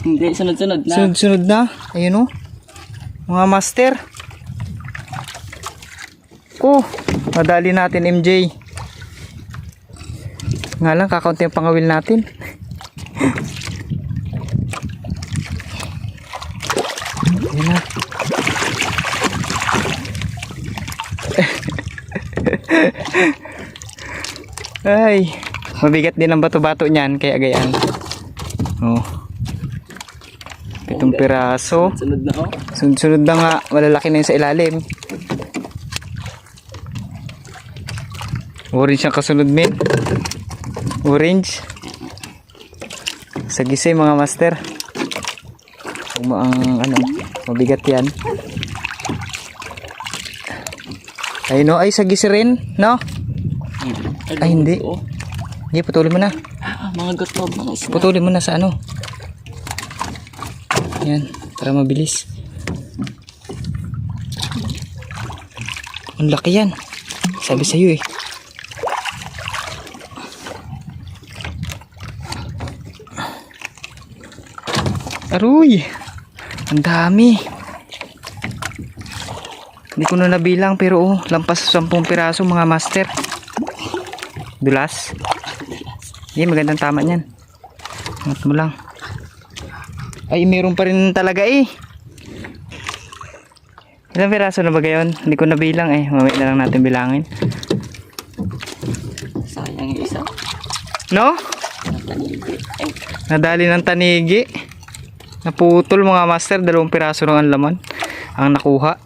Hindi, sunod-sunod na. Sunod-sunod na. Ayun o. Mga master. Oh, madali natin MJ. Nga lang, kakaunti ang pangawil natin. Ayun na. Ay, mabigat din ang bato-bato niyan, kaya gayaan. Oh. 7 piraso. Sunod na oh. Sunod-sunod na nga, malalaki na yun sa ilalim. Orange ang kasunod, men. Orange. Sagisi mga master. Ang ano, mabigat yan. Ay no, ay sagisi rin, no? Ay hindi. Hindi, putulin mo na. Mga gotob, mga isda. Putulin mo na sa ano. Yan, para mabilis. Ang laki yan. Sabi sa'yo eh. Aruy! Ang dami. Hindi ko na nabilang pero oh, lampas 10 piraso mga master. Dulas. Hindi, magandang tama niyan. Angat mo lang. Ay, meron pa rin talaga eh. Ilang piraso na ba gayon? Hindi ko nabilang eh. Mamaya na lang natin bilangin. Sayang yung isa. No? Nadali ng tanigi. Naputol mga master. 2 piraso lang ang laman ang nakuha.